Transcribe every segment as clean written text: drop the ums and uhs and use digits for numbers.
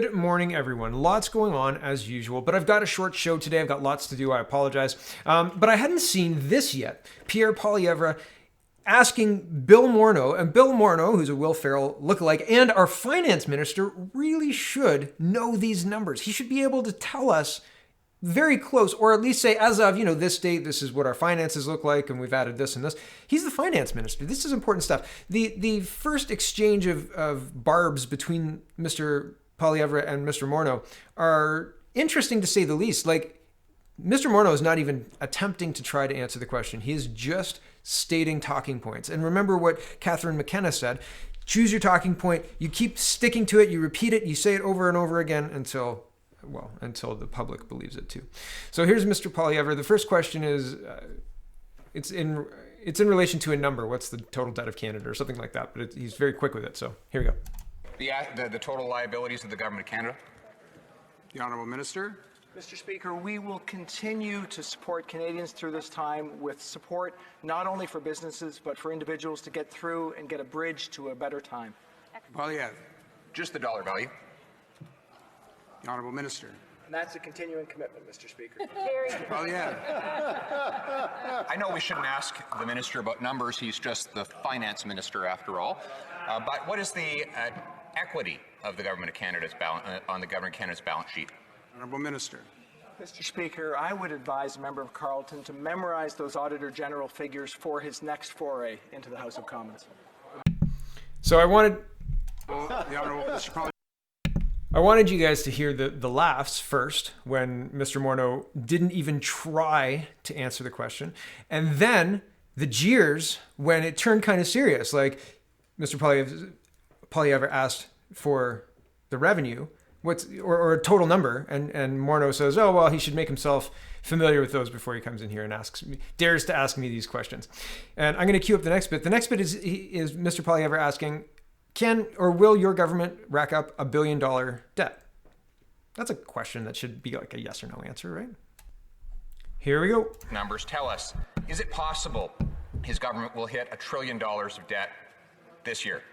Good morning, everyone. Lots going on as usual, but I've got a short show today. I've got lots to do. I apologize. But I hadn't seen this yet. Pierre Poilievre asking Bill Morneau, and Bill Morneau, who's a Will Ferrell lookalike, and our finance minister really should know these numbers. He should be able to tell us very close, or at least say, as of, this date, this is what our finances look like, and we've added this and this. He's the finance minister. This is important stuff. The first exchange of barbs between Mr. Poilievre and Mr. Morneau are interesting to say the least. Like, Mr. Morneau is not even attempting to try to answer the question. He is just stating talking points. And remember what Catherine McKenna said: choose your talking point, you keep sticking to it, you repeat it, you say it over and over again until the public believes it too. So here's Mr. Poilievre. The first question is, it's in relation to a number. What's the total debt of Canada or something like that? But he's very quick with it. So here we go. The total liabilities of the Government of Canada. The Honourable Minister. Mr. Speaker, we will continue to support Canadians through this time with support not only for businesses but for individuals to get through and get a bridge to a better time. Poilievre. Just the dollar value. The Honourable Minister. And that's a continuing commitment, Mr. Speaker. Poilievre. I know we shouldn't ask the Minister about numbers. He's just the Finance Minister after all. But what is the equity of the Government of Canada's on the Government of Canada's balance sheet? Honourable Minister. Mr. Speaker, I would advise a member of Carleton to memorize those Auditor General figures for his next foray into the House of Commons. So I wanted The Honourable Mr. you guys to hear the laughs first when Mr. Morneau didn't even try to answer the question, and then the jeers when it turned kind of serious. Like, Mr. Poilievre asked for the revenue, or a total number, and Morneau says, oh, well, he should make himself familiar with those before he comes in here and dares to ask me these questions. And I'm going to cue up the next bit. The next bit is Mr. Poilievre asking, can or will your government rack up $1 billion debt? That's a question that should be like a yes or no answer, right? Here we go. Numbers tell us, is it possible his government will hit $1 trillion of debt this year?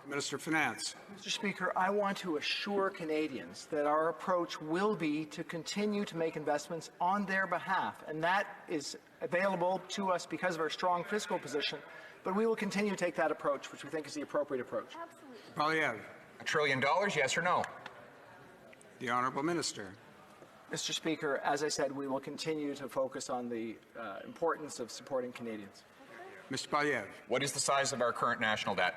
Minister of Finance. Mr. Speaker, I want to assure Canadians that our approach will be to continue to make investments on their behalf, and that is available to us because of our strong fiscal position. But we will continue to take that approach, which we think is the appropriate approach. Poilievre. $1 trillion, yes or no? The Honourable Minister. Mr. Speaker, as I said, we will continue to focus on the importance of supporting Canadians. Mr. Poilievre. What is the size of our current national debt?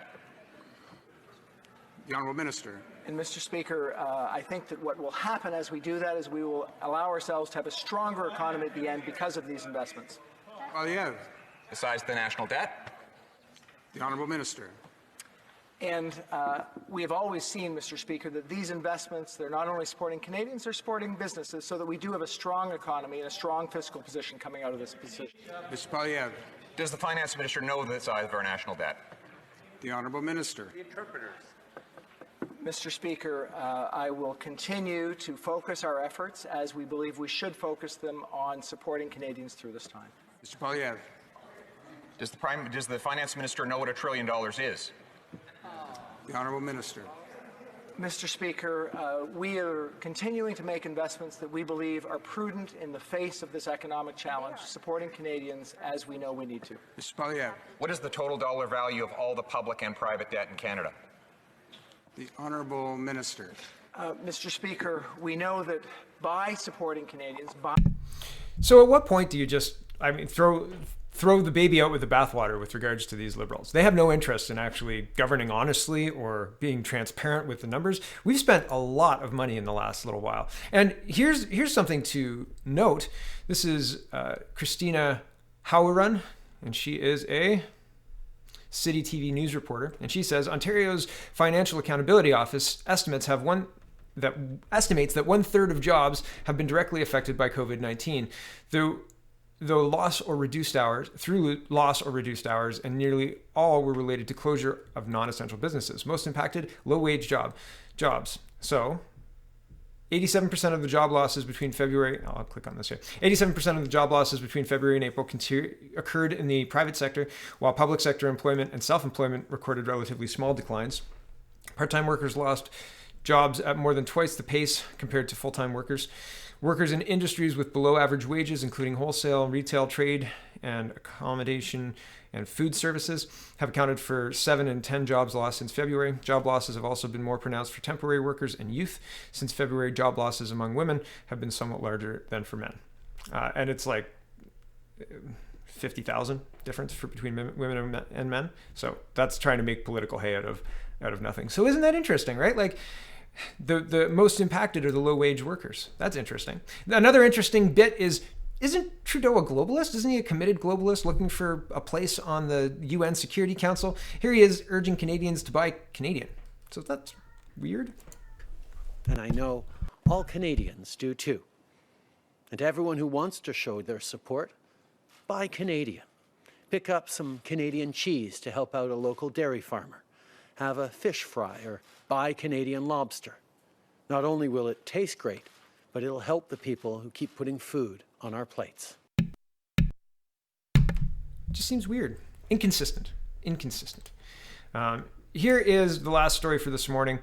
The Honourable Minister. And Mr. Speaker, I think that what will happen as we do that is we will allow ourselves to have a stronger economy at the end because of these investments. Poilievre. The size of the national debt? The Honourable Minister. And we have always seen, Mr. Speaker, that these investments, they're not only supporting Canadians, they're supporting businesses, so that we do have a strong economy and a strong fiscal position coming out of this position. Mr. Poilievre. Does the Finance Minister know the size of our national debt? The Honourable Minister. Mr. Speaker, I will continue to focus our efforts, as we believe we should focus them, on supporting Canadians through this time. Mr. Poilievre. Does the Finance Minister know what $1 trillion is? The Honourable Minister. Mr. Speaker, we are continuing to make investments that we believe are prudent in the face of this economic challenge, supporting Canadians as we know we need to. Mr. Poilievre. What is the total dollar value of all the public and private debt in Canada? The Honourable Minister. Mr. Speaker, we know that by supporting Canadians, So at what point do you just, throw the baby out with the bathwater with regards to these Liberals? They have no interest in actually governing honestly or being transparent with the numbers. We've spent a lot of money in the last little while. And here's something to note. This is Christina Howrun, and she is a City TV news reporter, and she says Ontario's Financial Accountability Office estimates that 1/3 of jobs have been directly affected by COVID-19, through loss or reduced hours, and nearly all were related to closure of non-essential businesses. Most impacted, low-wage jobs. So 87% of the job losses between February, I'll click on this here. 87% of the job losses between February and April occurred in the private sector, while public sector employment and self-employment recorded relatively small declines. Part-time workers lost jobs at more than twice the pace compared to full-time workers. Workers in industries with below average wages, including wholesale, retail, trade, and accommodation and food services, have accounted for 7 in 10 jobs lost since February. Job losses have also been more pronounced for temporary workers and youth. Since February, job losses among women have been somewhat larger than for men. And it's like 50,000 difference between women and men. So that's trying to make political hay out of nothing. So isn't that interesting, right? Like the most impacted are the low wage workers. That's interesting. Another interesting bit is, isn't Trudeau a globalist? Isn't he a committed globalist looking for a place on the UN Security Council? Here he is urging Canadians to buy Canadian. So that's weird. And I know all Canadians do too. And everyone who wants to show their support, buy Canadian. Pick up some Canadian cheese to help out a local dairy farmer. Have a fish fry or buy Canadian lobster. Not only will it taste great, but it'll help the people who keep putting food on our plates. Just seems weird. Inconsistent. Here is the last story for this morning.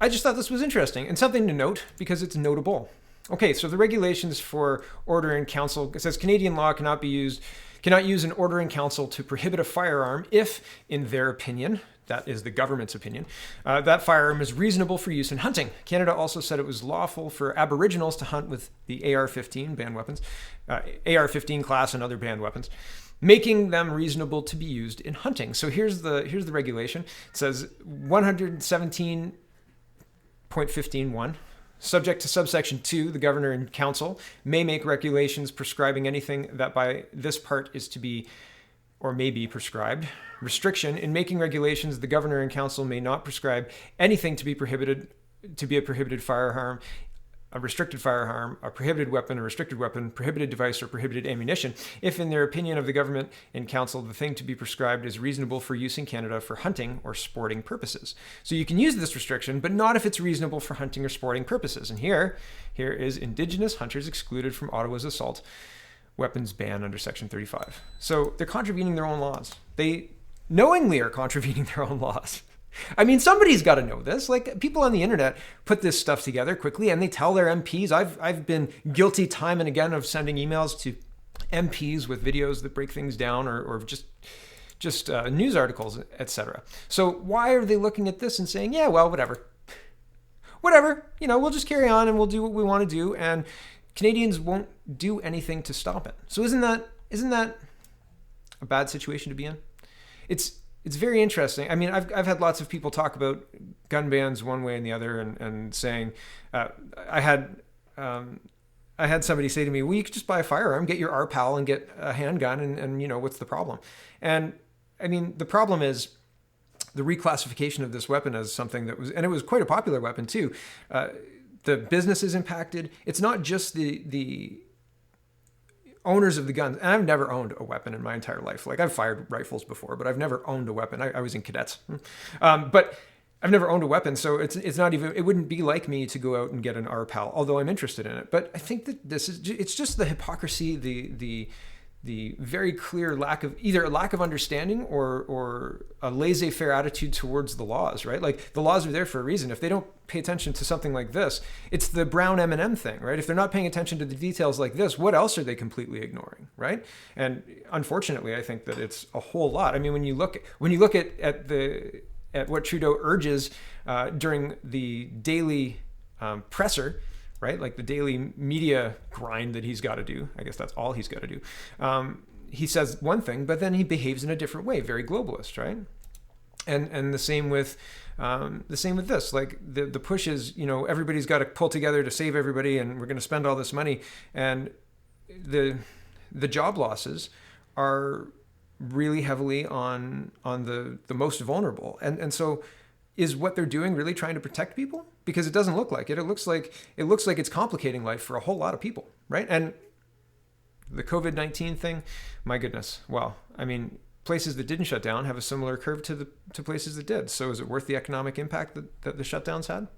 I just thought this was interesting and something to note because it's notable. Okay, so the regulations for order in council, it says Canadian law cannot use an order in council to prohibit a firearm if, in their opinion, that is the government's opinion, that firearm is reasonable for use in hunting. Canada also said it was lawful for Aboriginals to hunt with the AR-15 banned weapons, AR-15 class and other banned weapons, making them reasonable to be used in hunting. So here's the regulation. It says 117.15.1. Subject to subsection 2, the governor and council may make regulations prescribing anything that by this part is to be or may be prescribed. Restriction: in making regulations, the governor and council may not prescribe anything to be prohibited, to be a prohibited firearm, a restricted firearm, a prohibited weapon, a restricted weapon, prohibited device, or prohibited ammunition, if in their opinion of the government and council, the thing to be prescribed is reasonable for use in Canada for hunting or sporting purposes. So you can use this restriction, but not if it's reasonable for hunting or sporting purposes. And here is Indigenous hunters excluded from Ottawa's assault weapons ban under Section 35. So they're contravening their own laws. They knowingly are contravening their own laws. I mean, somebody's got to know this. Like, people on the internet put this stuff together quickly and they tell their MPs. I've been guilty time and again of sending emails to MPs with videos that break things down or just news articles, etc. So why are they looking at this and saying, yeah, well, whatever, we'll just carry on and we'll do what we want to do, and Canadians won't do anything to stop it. So isn't that a bad situation to be in? It's very interesting. I mean, I've had lots of people talk about gun bans one way and the other, and saying, I had somebody say to me, well, you could just buy a firearm, get your RPAL and get a handgun, and what's the problem? And I mean, the problem is the reclassification of this weapon as something that was, and it was quite a popular weapon too. The business is impacted. It's not just the owners of the guns, and I've never owned a weapon in my entire life. Like, I've fired rifles before, but I've never owned a weapon. I was in cadets, but I've never owned a weapon, so it's not even. It wouldn't be like me to go out and get an RPAL, although I'm interested in it. But I think that it's just the hypocrisy, the very clear lack of understanding or a laissez-faire attitude towards the laws, right? Like, the laws are there for a reason. If they don't pay attention to something like this, it's the brown M&M thing, right? If they're not paying attention to the details like this, what else are they completely ignoring, right? And unfortunately, I think that it's a whole lot. I mean, when you look at what Trudeau urges during the daily presser, right? Like the daily media grind that he's got to do. I guess that's all he's got to do. He says one thing, but then he behaves in a different way, very globalist, right? And the same with this. Like, the push is, everybody's got to pull together to save everybody, and we're going to spend all this money, and the job losses are really heavily on the most vulnerable, and so. Is what they're doing really trying to protect people? Because it doesn't look like it. It looks like it's complicating life for a whole lot of people, right? And the COVID-19 thing, my goodness. Well, I mean, places that didn't shut down have a similar curve to places that did. So is it worth the economic impact that the shutdowns had?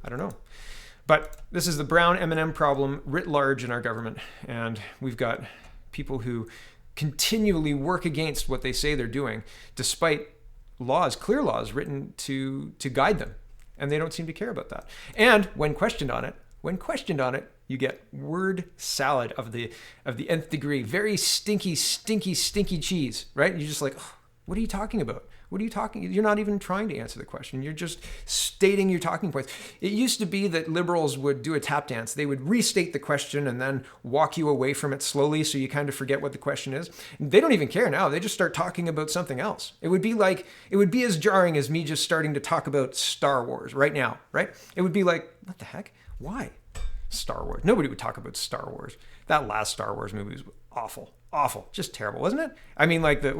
I don't know. But this is the brown M&M problem writ large in our government, and we've got people who continually work against what they say they're doing, despite clear laws written to guide them. and they don't seem to care about that. And when questioned on it, you get word salad of the nth degree, very stinky cheese, right? You're just like, oh, what are you talking about? What are you talking? You're not even trying to answer the question. You're just stating your talking points. It used to be that liberals would do a tap dance. They would restate the question and then walk you away from it slowly so you kind of forget what the question is. They don't even care now. They just start talking about something else. It would be as jarring as me just starting to talk about Star Wars right now, right? It would be like, what the heck? Why? Star Wars. Nobody would talk about Star Wars. That last Star Wars movie was awful, just terrible, wasn't it? I mean, like the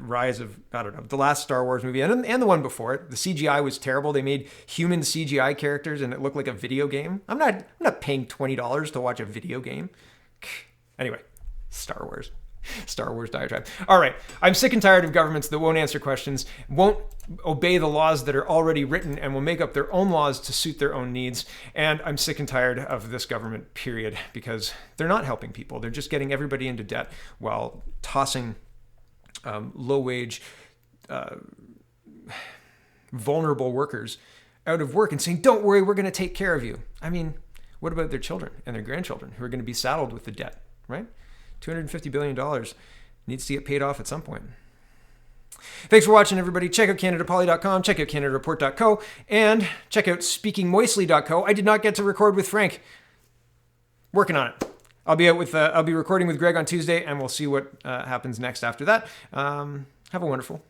rise of, I don't know, the last Star Wars movie and the one before it. The CGI was terrible. They made human CGI characters and it looked like a video game. I'm not paying $20 to watch a video game. Anyway, Star Wars diatribe. All right. I'm sick and tired of governments that won't answer questions, won't obey the laws that are already written, and will make up their own laws to suit their own needs. And I'm sick and tired of this government, period, because they're not helping people. They're just getting everybody into debt while tossing low-wage, vulnerable workers out of work and saying, don't worry, we're going to take care of you. I mean, what about their children and their grandchildren who are going to be saddled with the debt, right? $250 billion needs to get paid off at some point. Thanks for watching, everybody. Check out CanadaPoly.com, check out CanadaReport.co, and check out SpeakingMoistly.co. I did not get to record with Frank. Working on it. I'll be recording with Greg on Tuesday, and we'll see what happens next after that. Have a wonderful